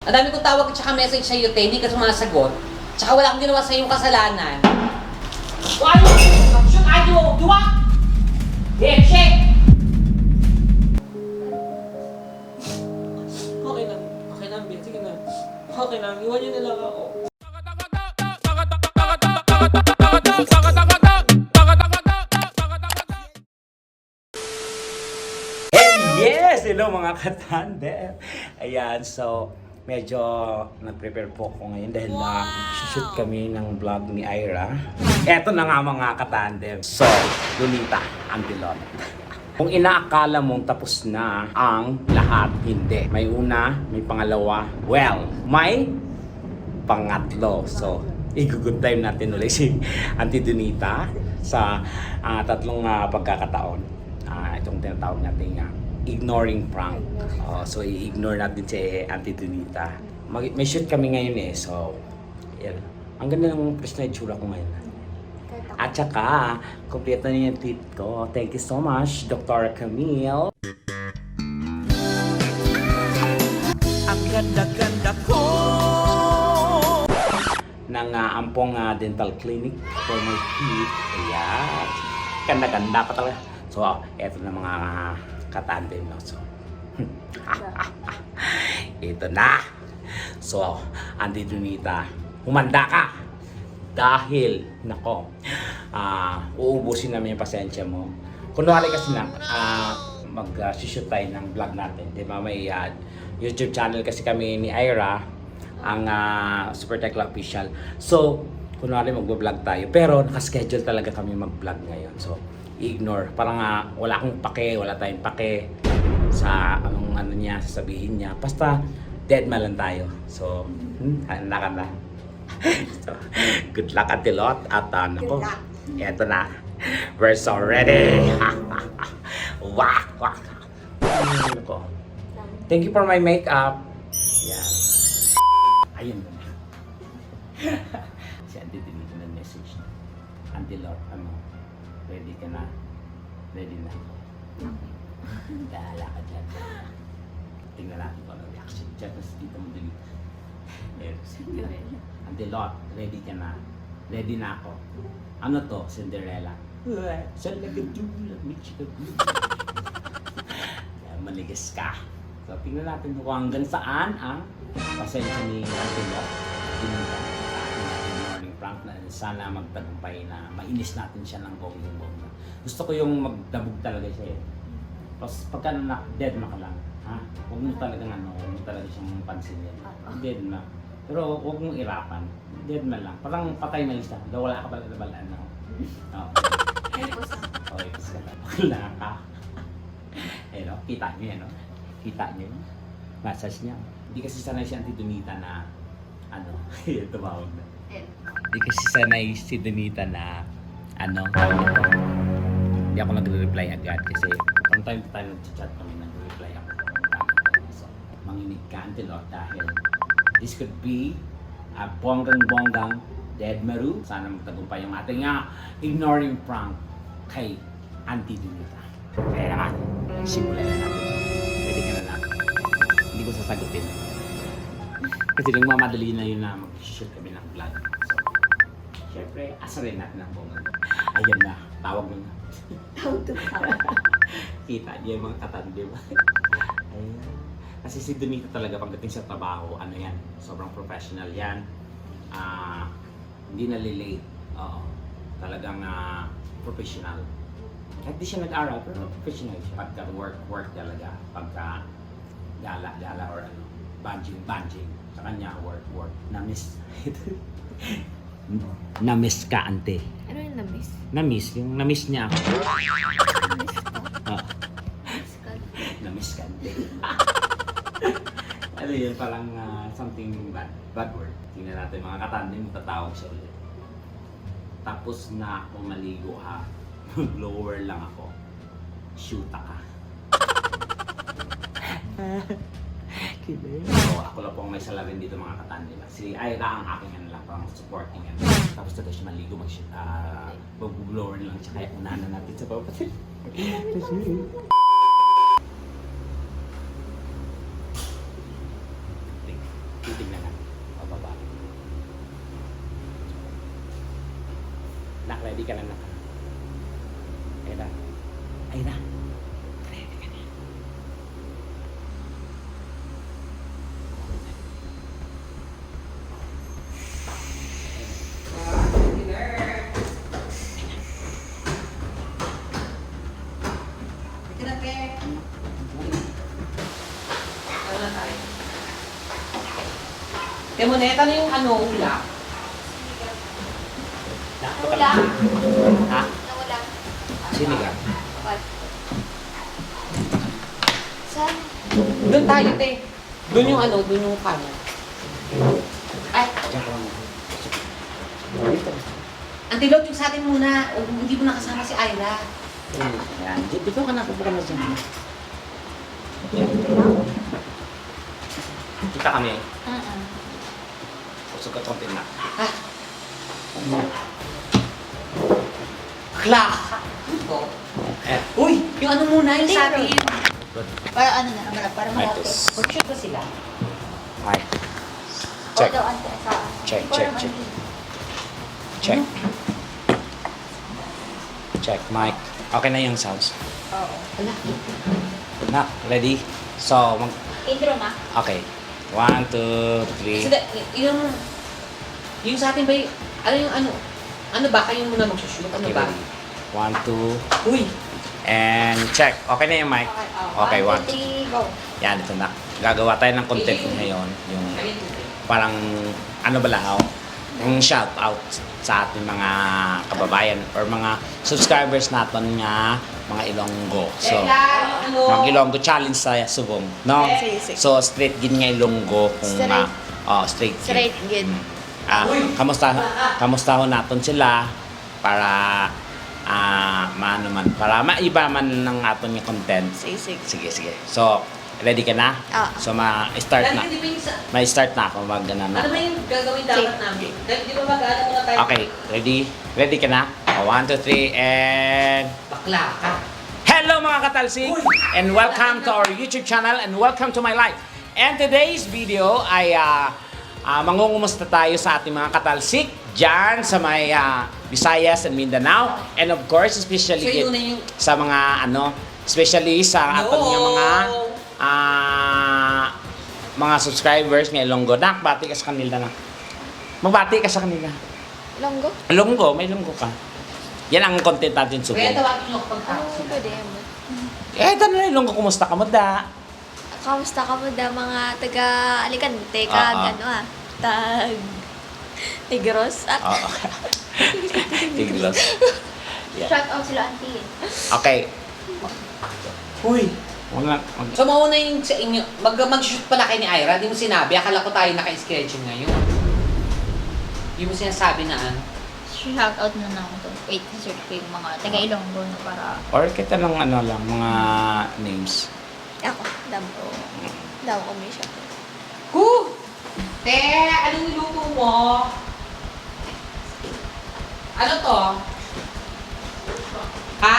Ang dami kong tawag at saka message sa'yo, te, hindi ka sumasagot. Tsaka wala akong ginawa sa'yo kasalanan. Ano? Shoot, ayaw! Duwa! Shit! Okay lang, Ben. Sige na. Okay lang, iwan niyo na lang ako. Yes! Hello mga katandem! Ayan, so medyo nag-prepare po ako ngayon dahil shoot kami ng vlog ni Ira. Eto na nga mga katandem. So, Lunita, ang pilot. Kung inaakala mong tapos na ang lahat, hindi. May una, may pangalawa, well, may pangatlo. So, i-good time natin ulit si Auntie Donita sa tatlong pagkakataon. Itong tinatawag natin ignoring prank. So, i-ignore natin si Auntie Donita. May shoot kami ngayon so, yan. Ang ganda ng fresh na itsura ko ngayon. At saka, kompleto na yung tweet ko. Thank you so much, Dr. Camille. Ang ganda-ganda ko. Ng Ampong Dental Clinic for my teeth. Ayan. Ganda-ganda pa talaga. So, eto na mga katandem. No? So, ito na. So, Auntie Donita, humanda ka. Dahil, nako, uubusin namin yung pasensya mo. Kunwari kasi na, mag-shoot tayo ng vlog natin. Di ba, may YouTube channel kasi kami ni Ira, ang Super Tekla Official. So, kunwari mag-vlog tayo. Pero, nakaschedule talaga kami mag-vlog ngayon. So, ignore. Parang wala akong pake, wala tayong pake sa anong ano niya, sasabihin niya. Basta, dead man lang tayo. So, handa ka na. So, good luck at Lot at nako, eto na. We're so ready. Wak, wak. Nako. Thank you for my makeup. Yan. Ayun na. Si Auntie Donita na message na. Auntie Lot, ready ka na? Ready na. Dahala ka dyan. Tingnan natin kung ano reaction dyan. Tapos dito mo Donita. Auntie Lot, ready ka na? Ready na ako. Ano to? Cinderella? Saan nag-dula? Maligas ka. So, tingnan natin kung hanggang saan ang pasensya ni Auntie Lot. Morning prank na sana magtagumpay na mainis natin siya ng bonggang-bongga. Gusto ko yung magdabog talaga siya eh. Tapos pagka dead na ka lang, ha? Huwag mo talagang huwag mo talaga siyang pansinin. Dead na. Pero huwag mong irapan. Dead man lang. Parang patay na siya. Daw wala ka pala nabalaan na. Okay, ipos ka. Wala ka. Eh no, kita niyo yan, no? Kita niyo yun. Massage niya. Hindi kasi sanay si Auntie Donita na tumawag na. Hindi kasi sanay si Donita na hindi ako nagre-reply agad kasi from time to time nag-chat kami, nagre-reply ako. So, manginig ka Auntie Lot dahil this could be a bonggang-bonggang dead maru. Sana magtagumpay yung ating ignoring prank kay Auntie Donita. Kaya naman, simulan na natin. Pwede ka na lang. Hindi ko sasagutin. Kasi nang mamadali na yun na mag-shoot kami ng vlog. So, syempre, asarin natin ang bonggang. Ayan na, tawag mo na. Kita niyo yung mga katandem. Ayan. Kasi si Donita talaga pagdating sa trabaho, sobrang professional yan. Hindi nalilate. Talagang professional. Kahit di siya nag-aral, pero professional siya. Pagka work talaga. Pagka gala or banjing. Sa kanya, work. Na-miss. Na-miss ka, Ante. Ano yung na-miss? Na-miss. Yung na-miss niya ako. Na-miss ka, Ante. Ano yun, parang something bad word. Tingnan natin mga katandem, tatawag siya ulit. Tapos na ako maligo ha. Blower lang ako. Shoota ka. So, ako lang po ang may salarin dito mga katandem. Si Ira ang aking lang, parang supporting yan. Tapos na siya maligo, mag-blower lang siya. Kaya unahan na natin sa papatil. titignan na. Pababa. Nak, ready ka na, nak. Ayun na. Ayun na. Ready ka na. Demoneta na yung ano, ulap. Nawala. Ha? Nawala. Sinigang. Okay. Saan? Doon tayo, te. Doon yung ano, doon yung kanan. Ay, Diyan ka lang. Dito. antilog yung sa atin muna. O, hindi mo nakasama si Ayla. Yan. Dito ka na. Pupo ka na dyan. Yan. Kita kami. Pusog ka konti na. Ha? Klak! Ito. Eh. Uy! Yung ano muna, yung sa atin. Para ano na, para Right. malapit. Mag-shoot ba sila? Hi. Check. Daw, ante, sa... Check, check, check. Check. Check, mic. Okay na yung sounds. Oo. Ala. Na, ready? So, Intro na. okay. 1, 2, 3. Sila, yung sa atin ba yung, ano ba, kayo muna mag-shoot? Ano Okay, ba? ready. 1, 2, Uy! and check. Okay na yung mic? Okay, 1. 1, 2, 3, go. Yan, ito na. Gagawa tayo ng content ngayon. Yung parang, ano ba lahaw? Yung shout out sa ating mga kababayan or mga subscribers natin nga mga Ilonggo. So, mag Ilonggo challenge sa Subong, no? Sige. So, straight gin nga Ilonggo kung Straight. straight gin. Straight, good. Kamusta ho natin sila para maano man, para maiba man ng aton yung content. Sige. Sige. So, ready ka na? Ah. So, ma-start na. Ma-start na ako mag-ano na. Ano ba yung gagawin dapat namin? Di ba mag-ano muna tayo? Okay, ready? Ready ka na? 1, 2, 3, and... Bakla ka. Hello mga katalsik! And welcome to our YouTube channel and welcome to my life. And today's video ay mangungumusta tayo sa ating mga katalsik dyan sa may Visayas and Mindanao. And of course, especially So, yun na yung... sa mga especially sa ating mga subscribers ng Ilonggo. Nak, bati ka sa kanila na. Magbati ka sa kanila. Longgo? Ilonggo, may Ilonggo ka. Yan ang content natin Kaya subong. tawagin nyo kapag Ano tapos. pwede mo? Tanong na Ilonggo, kumusta ka mo da? Kamusta ka mo da mga taga Alicante? Tag... Negros? Oo. Tiglos. Yeah. Shout out sila auntie. Okay. Uy! Wala. So, mauna yung sa inyo, mag-shoot pala kayo ni Ira, di mo sinabi, akala ko tayo naka-schedule ngayon. Di mo sinasabi na ano. Shout out na lang ito. Wait, search ko yung mga taga Ilonggo na para... Or kita ng mga names. Ako, damo ko may shout out. Te, anong niluto mo? Ano to? Ha?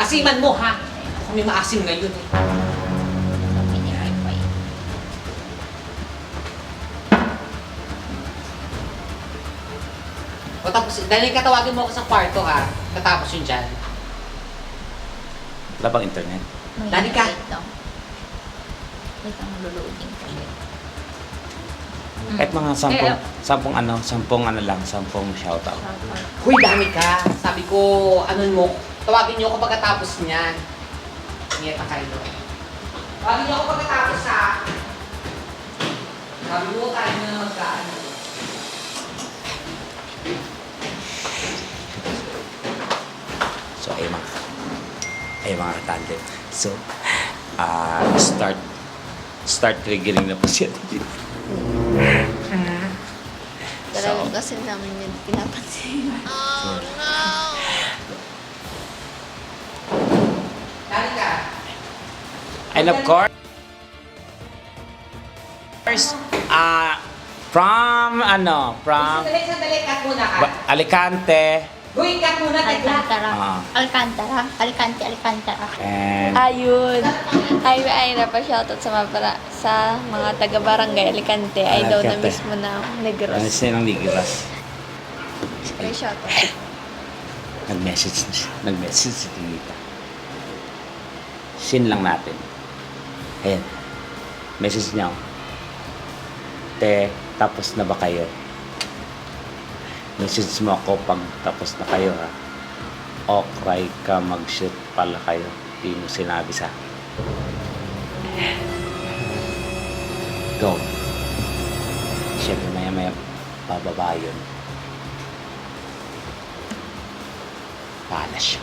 Asiman mo, ha? Kami maasim ngayon eh. O tapos, dahil katawagin mo ako sa kwarto, ha? Katapos yun dyan. Wala bang internet? Dali ka. Wait lang, luluudin ko siya. Kahit mga 10 shoutout. Huy, dami ka. Sabi ko, ano mo, tawagin niyo ako pagkatapos niyan. Niyeta kayo. Tawagin niyo ako pagkatapos, ha? Sabi mo, tayo na magkaano. So, ay mga katandem. So, start triggering na po siya. Talagang kasi namin yun pinapansin. Dali ka. And of course, from Sandali, cut muna ka. Alicante, Uy, cut muna, tekla. Alcantara. Ah. Alcantara. Alcantara. And Ayun. Hi, Ira pa shoutout sa mga taga-barangay Alicante. Ay daw na Alicante. mismo na ano Negros. siya ng Ligiras? Ay, shoutout. Nag-message si Tinita. Sin lang natin. Ayan. Message niya. Te, tapos na ba kayo? Message mo ako pag tapos na kayo, ha? O cry ka, mag-shoot pala kayo. Di mo sinabi sa go. Siyempre maya bababa yun. Pala siya.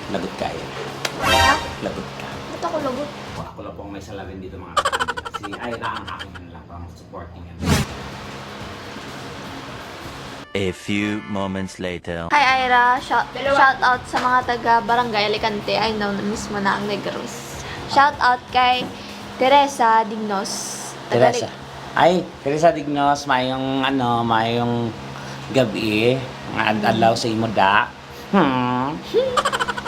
Lagot ka yan. Ha? Lagot ka. Ba't ako lagot? Ako lang po ang may salamin dito mga kapatid. Si Ira ang aking man lang pang supporting yan. A few moments later. Hi, Ira. Shoutout sa mga taga-barangay Alicante. Ay daw na mismo na ang Negros. Shoutout kay Teresa Dignos. Teresa. Ay, Teresa Dignos, mayong gabi. Mga adlaw sa imo da.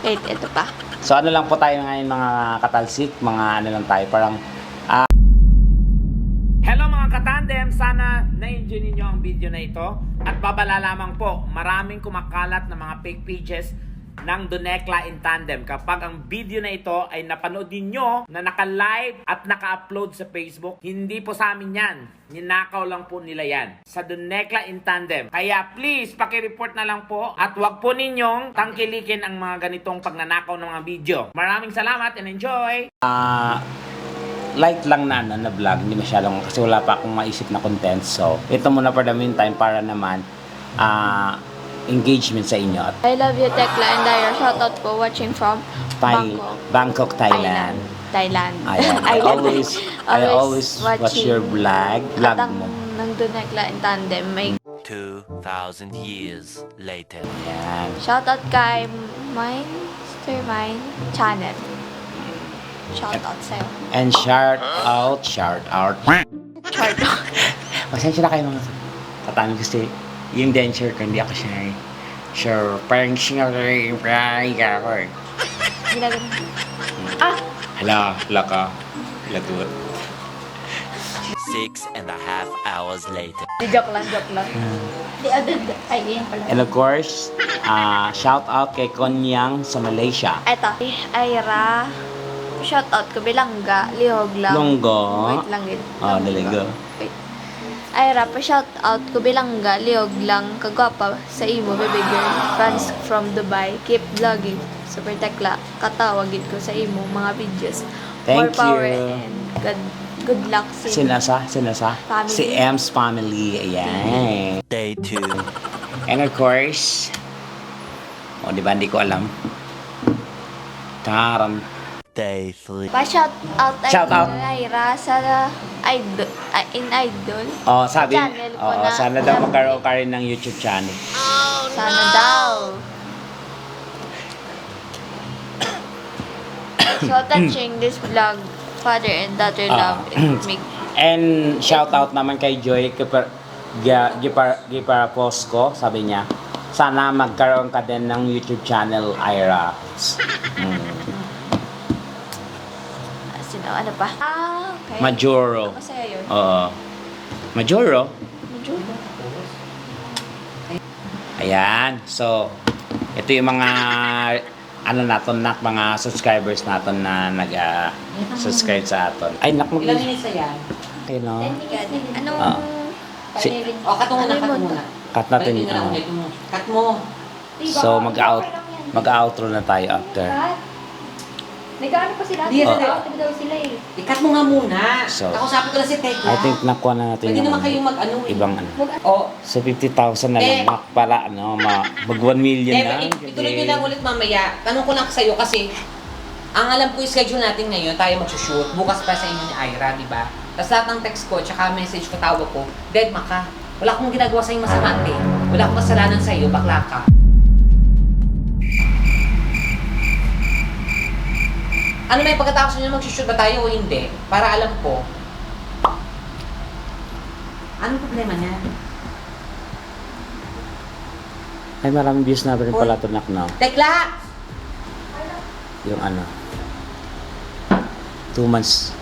Wait, ito pa. So ano lang po tayo ngayon mga katalsik, mga ano lang tayo, parang Hello mga katandem, sana na-enjoy ninyo ang video na ito. At babala lamang po, maraming kumakalat na mga fake pages ng Donekla in Tandem. Kapag ang video na ito ay napanood ninyo na naka-live at naka-upload sa Facebook, hindi po sa amin yan. Ninakaw lang po nila yan sa Donekla in Tandem. Kaya please, pakireport na lang po at wag po ninyong tangkilikin ang mga ganitong pagnanakaw ng mga video. Maraming salamat and enjoy! Light lang na vlog, hindi masyadong kasi wala pa akong maisip na content. So, ito muna for the meantime para naman engagement sa inyo. At I love you, Tekla and Ira. Shoutout po watching from Bangkok, Thailand. Thailand. Ayan. I always watch your vlog At ang mo. nandun Tekla in Tandem, may 2,000 years later. Ayan. shoutout kay Master Channel. Shoutout sa'yo. And shout out. Shoutout. Pasensya na kayo mga katami kasi yung dancer ko, hindi ako siya sure, parang singaray ako eh. Ginagano. Hala ka. Lagot. 6.5 hours later. Joke lang. Di agad. Ay, yan pala. And of course, shout out kay Konyang sa Malaysia. Eto, Ira. Shoutout ko Bilangga, Lihog lang. Longgo. Wait lang yun. Daligo. Wait. Ira, pa-shoutout ko Bilangga, Lihog lang. Kagwapa sa imo, baby girl. Fans from Dubai. Keep vlogging. Super Tekla. Katawagin ko sa imo mga videos. More Thank power you. and good luck sa imo. Sinasa? Family. Si M's family. Ayan. Day 2. And of course, di ba hindi ko alam. Taran. Day 3. Pa-shoutout Shout out. Ira sa Idol. Sabi, Channel ko na. sana daw magkaroon ka rin ng YouTube channel. Sana daw. So touching this vlog, father and daughter love, it make And shout out naman kay Joy Giparapos sabi niya, sana magkaroon ka din ng YouTube channel, Ira. sino, ano pa? Okay. Majoro. Masaya yun. Oo. Majoro? Majoro. Ayan. So, ito yung mga mga subscribers natin na nag-subscribe sa aton. Ay, Ilang minutes na yan? Okay, no? Anong... Cut mo muna, Ano cut yun? muna. Cut natin Balikin yun. mo na ulit mo. Cut mo. So, mag-outro na tayo after. Nag-ano pa sila? Di, Nag-outro daw sila eh. I-cut mo nga muna. So, Kakusapin ko na si Tekla. I think nakuha na natin Pwede yung naman kayong mag-ano eh. ibang So, 50,000 na lang para mag 1 million na. Ituloy nyo lang ulit mamaya. Tanong ko lang sa'yo kasi ang alam ko yung schedule natin ngayon, tayo magsushoot. Bukas pa sa inyo ni Ira, di ba? Tapos lahat ng text ko, tsaka message ko, tawag ko, dead ka. Wala akong ginagawa sa'yo masama, ate. Wala akong kasalanan sa'yo, bakla ka. Ano may pagkatapos nyo magsushoot ba tayo o hindi? Para alam ko. Anong problema niya? Ay, maraming views na rin pala ito, nak, no? Tekla! Yung ano, 2 months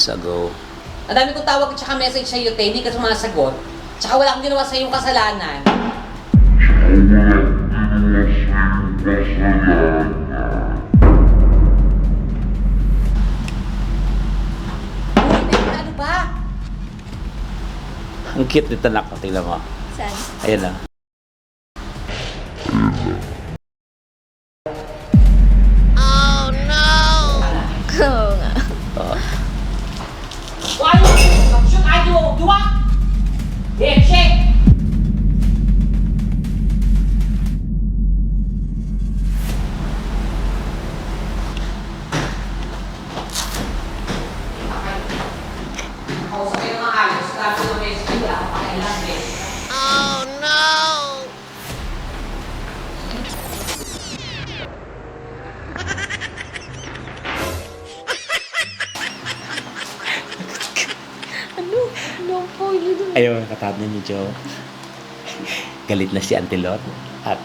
ago. Ang dami kong tawag at saka message sa'yo, te. Hindi ka sumasagot. Tsaka wala akong ginawa sa'yo yung kasalanan. Uy, Tekla, ano ba? Ang cute nito, nak. Tingnan mo. Saan? Ayan na. Oo nga. Ayo! Shoot, ayo! Dua! Check! Ako sa kayo mga ayos, sabi ng message, wala akong pakailan, eh. Ano? Ano po yun? Ayaw na katapos ni Joe. Galit na si Auntie Lot. At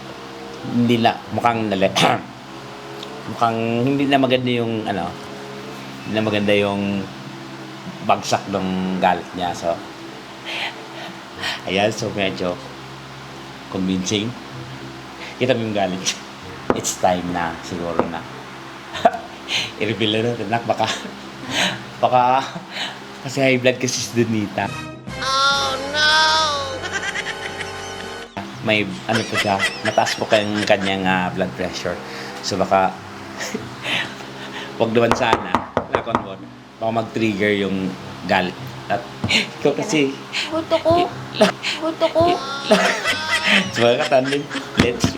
hindi na, mukhang mukhang hindi na maganda yung, ano, hindi na maganda yung bagsak ng galit niya. So, ayan, so medyo convincing. Kita mo yung galit niya. It's time na, siguro na. I-reveal na natin, nak, baka kasi high blood kasi si Donita. May ano po siya, mataas po kanyang blood pressure. So baka wag naman sana, baka mag-trigger yung galit. At ikaw kasi, Buto ko. Buto ko. so mga katanin, let's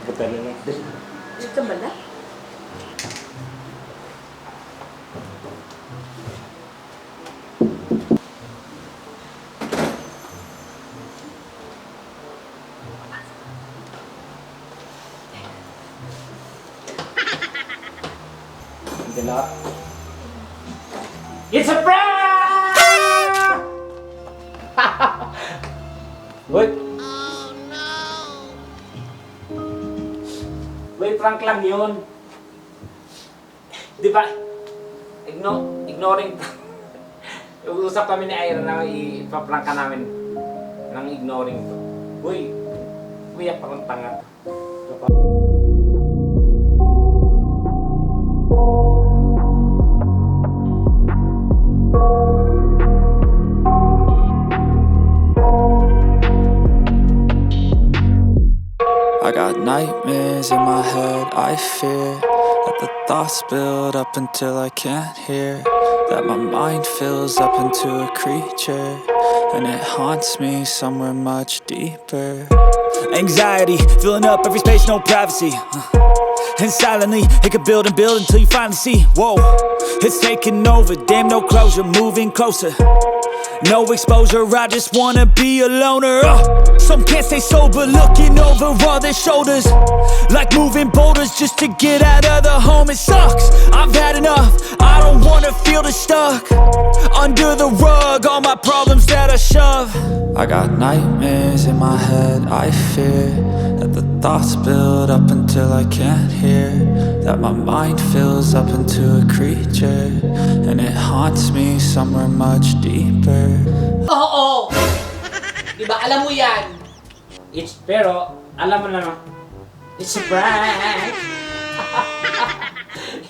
buta na natin. Ito ba na? It's a prank! Wait. Oh no! Wait, prank lang yun. Di ba? Ignoring. Usap kami ni Ira na ipaprank ka namin ng ignoring to. Uy, kuya, parang tanga. I got nightmares in my head, I fear that the thoughts build up until I can't hear, that my mind fills up into a creature, and it haunts me somewhere much deeper. Anxiety, filling up every space, no privacy. And silently, it could build and build until you finally see, whoa, it's taking over, damn no closure, moving closer. No exposure, I just wanna be a loner. Some can't stay sober, looking over all their shoulders, like moving boulders just to get out of the home. It sucks, I've had enough, I don't wanna feel the stuck under the rug, all my problems that I shove. I got nightmares in my head, I fear that the thoughts build up until I can't hear, that my mind fills up into a creature, and it haunts me somewhere much deeper. Oo! Diba, alam mo yan? Pero, alam mo naman, it's a prank!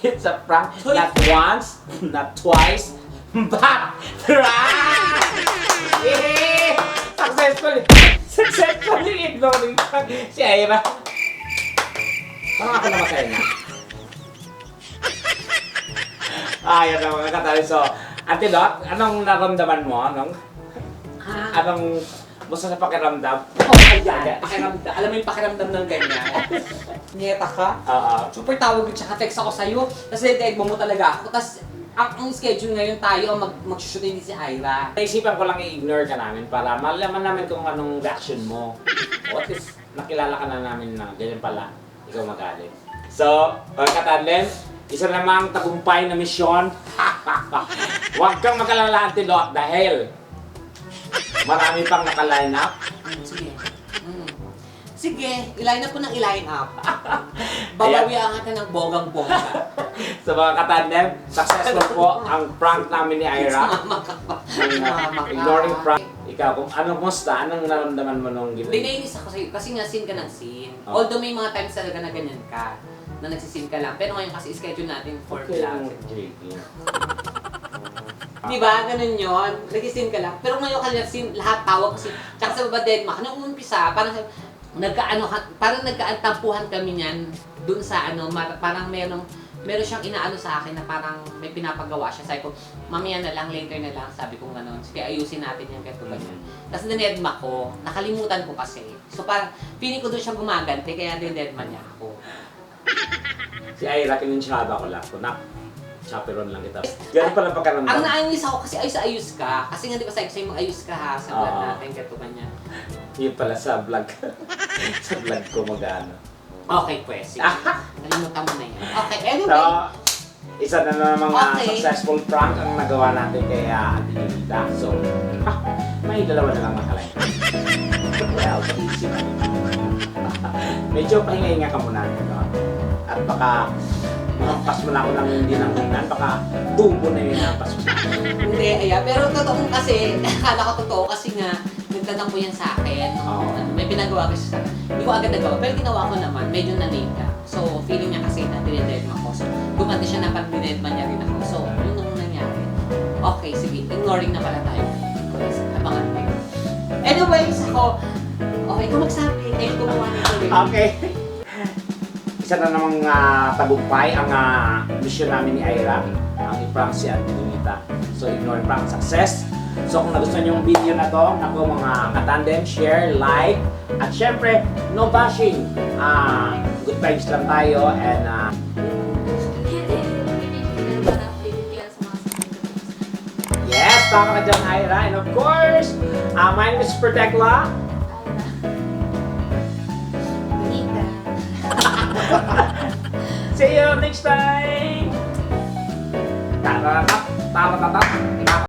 It's a prank. Not once, not twice, but prank! Yeah! Successfully ignoring si Ira. Parang ako na masaya na. Yan na mga katali. So, Auntie Dot, anong naramdaman mo? Anong gusto sa pakiramdam? Ayan, pakiramdam. Alam mo yung pakiramdam ng ganyan? Nyeta ka? Super tawag ko tsaka text ako sa'yo. Tapos detect mo talaga ako. Tapos ang schedule ngayon tayo mag-shoot hindi si Ira. Naisipan ko lang i-ignore ka namin para malaman namin kung anong reaction mo. O at least nakilala ka na namin na ganyan pala. Ikaw magalit. So, pagkatandem, isa namang tagumpay na misyon. Huwag kang mag-alala, Auntie Lot, dahil marami pang naka-line up. Sige. Sige, i-line up ko ng i-line up. Babawian ka ng bogang-boga. Sa mga katandem, successful po ang prank namin ni Ira. Mama ka pa. Ang, Mama ka. ignoring prank. Ikaw, kung ano musta, anong naramdaman mo nung ginawa? Dinainis ako sa'yo kasi nga scene ka ng scene. Oh. Although may mga times talaga na ganyan ka, na nagsisin ka lang. Pero ngayon kasi schedule natin for Okay, vlog. JP. Di ba? Ganun yun. Nag-scene ka lang. Pero ngayon kasi scene, lahat tawag kasi. Tsaka sa baba Denmark, nung umpisa, parang parang nagkaantampuhan kami niyan dun sa parang meron siyang inaano sa akin na parang may pinapagawa siya. Sabi ko, mamaya na lang, later na lang. Sabi ko gano'n. Sige, ayusin natin yan, kahit ganyan. Tapos dinedma ko, nakalimutan ko kasi. So parang, feeling ko doon siya gumaganti, kaya dinedma niya ako. Si Ira, kinunsyada ko lang. Kunak, chaperon lang kita. Ganun pala Ang pagkaramdam. nainis ako kasi ayos ka. Kasi nga di ba sabi ko sa'yo, mag-ayos ka ha sa vlog Oo. natin, kahit ganyan. Yun pala sa vlog. Sa vlog ko mag-ano. Okay, pues. Sige. Nalimutan mo na yan. Okay, So, anyway. isa na namang Okay. successful prank ang nagawa natin kay Auntie Ninita. So, may dalawa na lang nakalain. Well, easy na. Medyo pahinga-hinga ka muna. No? At baka makampas mo na ako ng hindi ng hunan. Baka tubo na yun napas mo. Hindi, pero totoo kasi, akala ko totoo kasi nga, nagtanong po yan sa akin. Oo. May pinagawa kasi sa akin. Hindi ko agad nagawa, pero ginawa ko naman, medyo na-late. So, feeling niya kasi na dinededma ko. So, gumanti siya na pag dinedma niya rin ako. So, yun ang nangyari. Okay, sige, ignoring na pala tayo. Abangan tayo. Anyways, ako, okay, kung magsabi, kayo gumawa nito rin. Okay. Isa na namang tagumpay ang mission namin ni Ira. Ang i-prank si Auntie Ninita. So, ignore prank success. So, kung nagustuhan yung video na to, ako mga katandem, share, like, at syempre, no bashing. Good vibes lang tayo and yes, tama ka dyan, Ira. And of course, my name is Super Tekla. See you next time! Tara-tap! Tara-tap!